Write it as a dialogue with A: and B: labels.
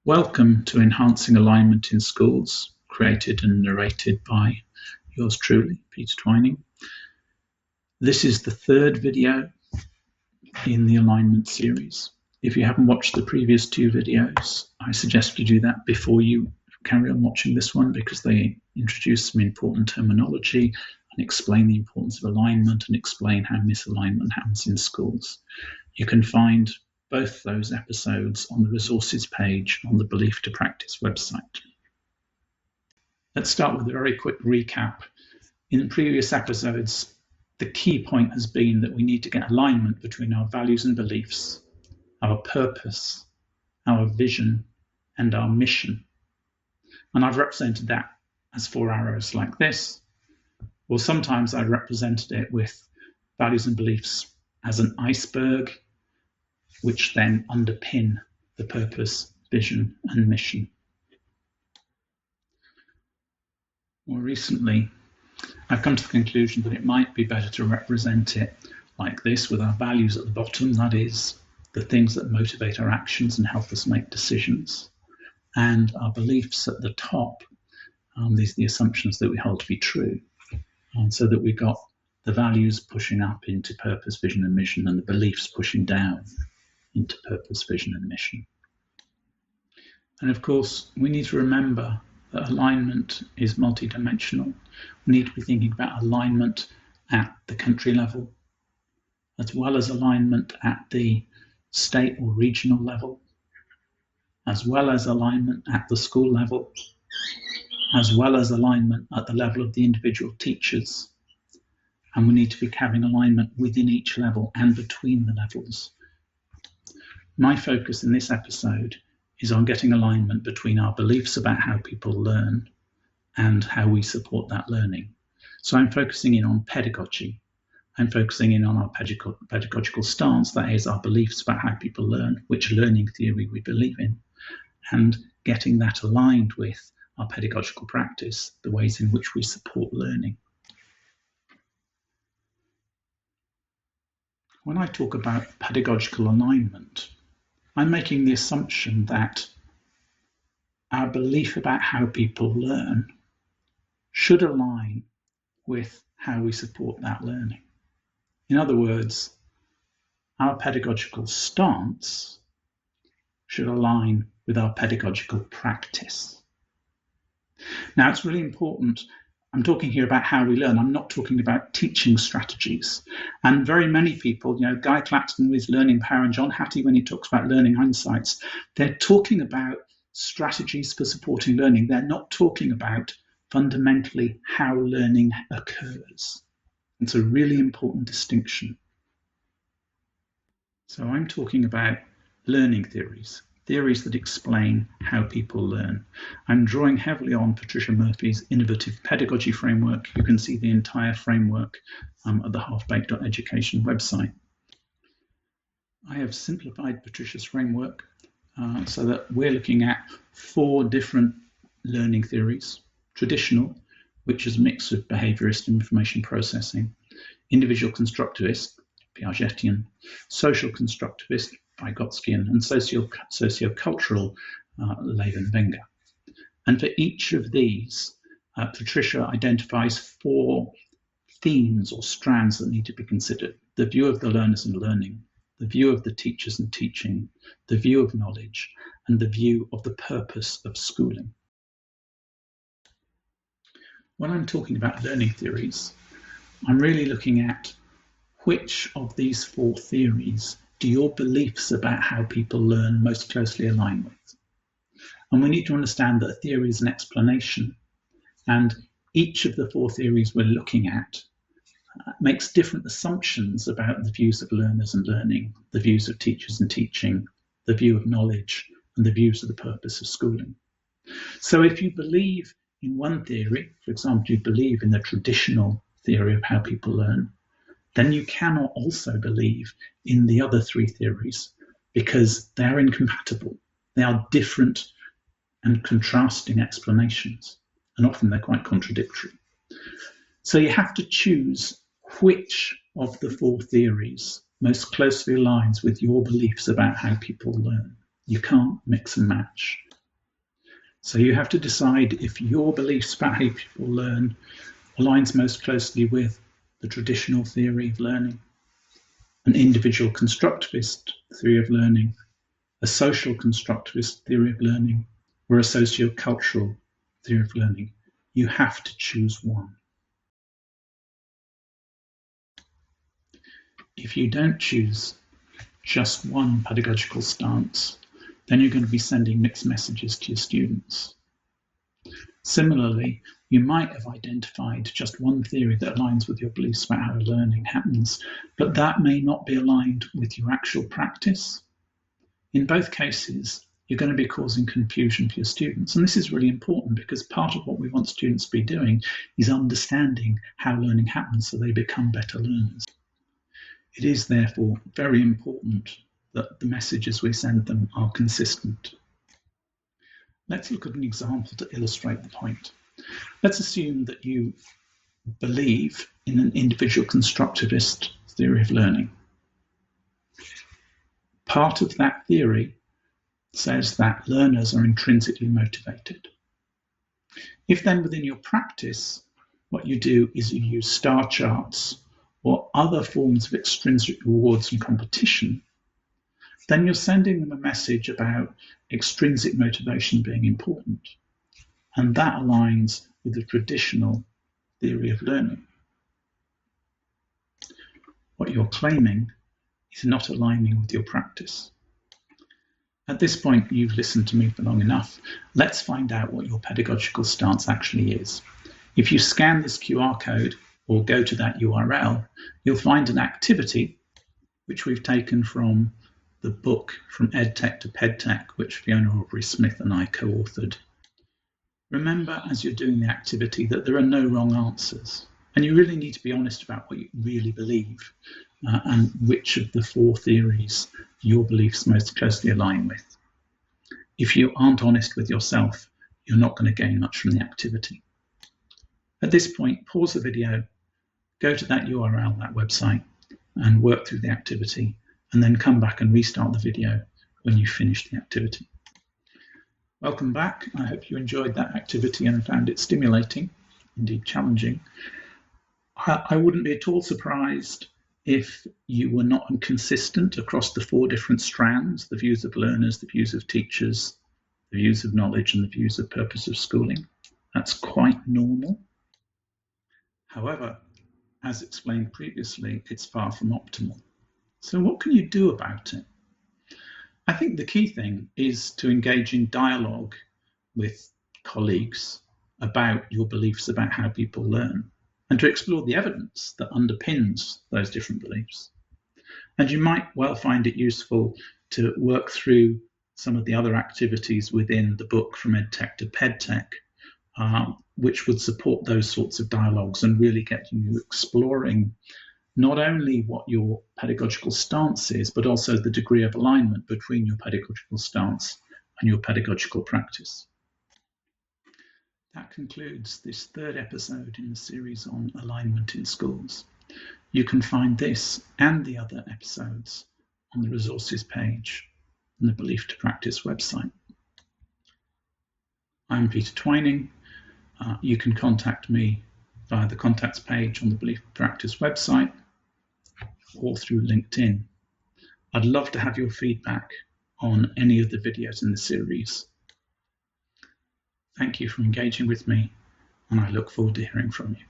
A: Welcome to Enhancing Alignment in Schools, created and narrated by yours truly, Peter Twining. This is the third video in the alignment series. If you haven't watched the previous two videos, I suggest you do that before you carry on watching this one, because they introduce some important terminology and explain the importance of alignment and explain how misalignment happens in schools. You can find both those episodes on the resources page on the Belief to Practice website. Let's start with a very quick recap. In previous episodes, the key point has been that we need to get alignment between our values and beliefs, our purpose, our vision, and our mission. And I've represented that as 4 arrows like this, or sometimes I represented it with values and beliefs as an iceberg, which then underpin the purpose, vision, and mission. More recently, I've come to the conclusion that it might be better to represent it like this, with our values at the bottom, that is, the things that motivate our actions and help us make decisions, and our beliefs at the top. These are the assumptions that we hold to be true, so that we've got the values pushing up into purpose, vision, and mission, and the beliefs pushing down into purpose, vision, and mission. And of course, we need to remember that alignment is multidimensional. We need to be thinking about alignment at the country level, as well as alignment at the state or regional level, as well as alignment at the school level, as well as alignment at the level of the individual teachers. And we need to be having alignment within each level and between the levels. My focus in this episode is on getting alignment between our beliefs about how people learn and how we support that learning. So I'm focusing in on pedagogy. I'm focusing in on our pedagogical stance, that is, our beliefs about how people learn, which learning theory we believe in, and getting that aligned with our pedagogical practice, the ways in which we support learning. When I talk about pedagogical alignment, I'm making the assumption that our belief about how people learn should align with how we support that learning. In other words, our pedagogical stance should align with our pedagogical practice. Now, it's really important. I'm talking here about how we learn. I'm not talking about teaching strategies. And very many people, Guy Claxton with Learning Power and John Hattie, when he talks about learning insights, they're talking about strategies for supporting learning. They're not talking about fundamentally how learning occurs. It's a really important distinction. So I'm talking about learning theories. Theories that explain how people learn. I'm drawing heavily on Patricia Murphy's innovative pedagogy framework. You can see the entire framework at the halfbaked.education website. I have simplified Patricia's framework so that we're looking at 4 different learning theories: traditional, which is a mix of behaviorist and information processing; individual constructivist, Piagetian; social constructivist, Vygotskian; and sociocultural, Levin-Wenger. And for each of these, Patricia identifies 4 themes or strands that need to be considered: the view of the learners and learning, the view of the teachers and teaching, the view of knowledge, and the view of the purpose of schooling. When I'm talking about learning theories, I'm really looking at which of these 4 theories do your beliefs about how people learn most closely align with. And we need to understand that a theory is an explanation, and each of the 4 theories we're looking at makes different assumptions about the views of learners and learning, the views of teachers and teaching, the view of knowledge, and the views of the purpose of schooling. So if you believe in one theory, for example, you believe in the traditional theory of how people learn, then you cannot also believe in the other 3 theories, because they are incompatible. They are different and contrasting explanations, and often they're quite contradictory. So you have to choose which of the 4 theories most closely aligns with your beliefs about how people learn. You can't mix and match. So you have to decide if your beliefs about how people learn aligns most closely with the traditional theory of learning, an individual constructivist theory of learning, a social constructivist theory of learning, or a socio-cultural theory of learning. You have to choose one. If you don't choose just one pedagogical stance, then you're going to be sending mixed messages to your students. Similarly, you might have identified just one theory that aligns with your beliefs about how learning happens, but that may not be aligned with your actual practice. In both cases, you're going to be causing confusion for your students. And this is really important because part of what we want students to be doing is understanding how learning happens so they become better learners. It is therefore very important that the messages we send them are consistent. Let's look at an example to illustrate the point. Let's assume that you believe in an individual constructivist theory of learning. Part of that theory says that learners are intrinsically motivated. If then within your practice, what you do is you use star charts or other forms of extrinsic rewards and competition, then you're sending them a message about extrinsic motivation being important. And that aligns with the traditional theory of learning. What you're claiming is not aligning with your practice. At this point, you've listened to me for long enough. Let's find out what your pedagogical stance actually is. If you scan this QR code or go to that URL, you'll find an activity which we've taken from the book From EdTech to PedTech, which Fiona Aubrey-Smith and I co-authored. Remember, as you're doing the activity, that there are no wrong answers, and you really need to be honest about what you really believe and which of the four theories your beliefs most closely align with. If you aren't honest with yourself, you're not going to gain much from the activity. At this point, pause the video, go to that URL, that website, and work through the activity, and then come back and restart the video when you've finished the activity. Welcome back. I hope you enjoyed that activity and found it stimulating, indeed challenging. I wouldn't be at all surprised if you were not consistent across the four different strands, the views of learners, the views of teachers, the views of knowledge, and the views of purpose of schooling. That's quite normal. However, as explained previously, it's far from optimal. So what can you do about it? I think the key thing is to engage in dialogue with colleagues about your beliefs about how people learn and to explore the evidence that underpins those different beliefs. And you might well find it useful to work through some of the other activities within the book From EdTech to PedTech, which would support those sorts of dialogues and really get you exploring not only what your pedagogical stance is, but also the degree of alignment between your pedagogical stance and your pedagogical practice. That concludes this third episode in the series on alignment in schools. You can find this and the other episodes on the resources page on the Belief to Practice website. I'm Peter Twining. You can contact me via the contacts page on the Belief to Practice website or through LinkedIn. I'd love to have your feedback on any of the videos in the series. Thank you for engaging with me, and I look forward to hearing from you.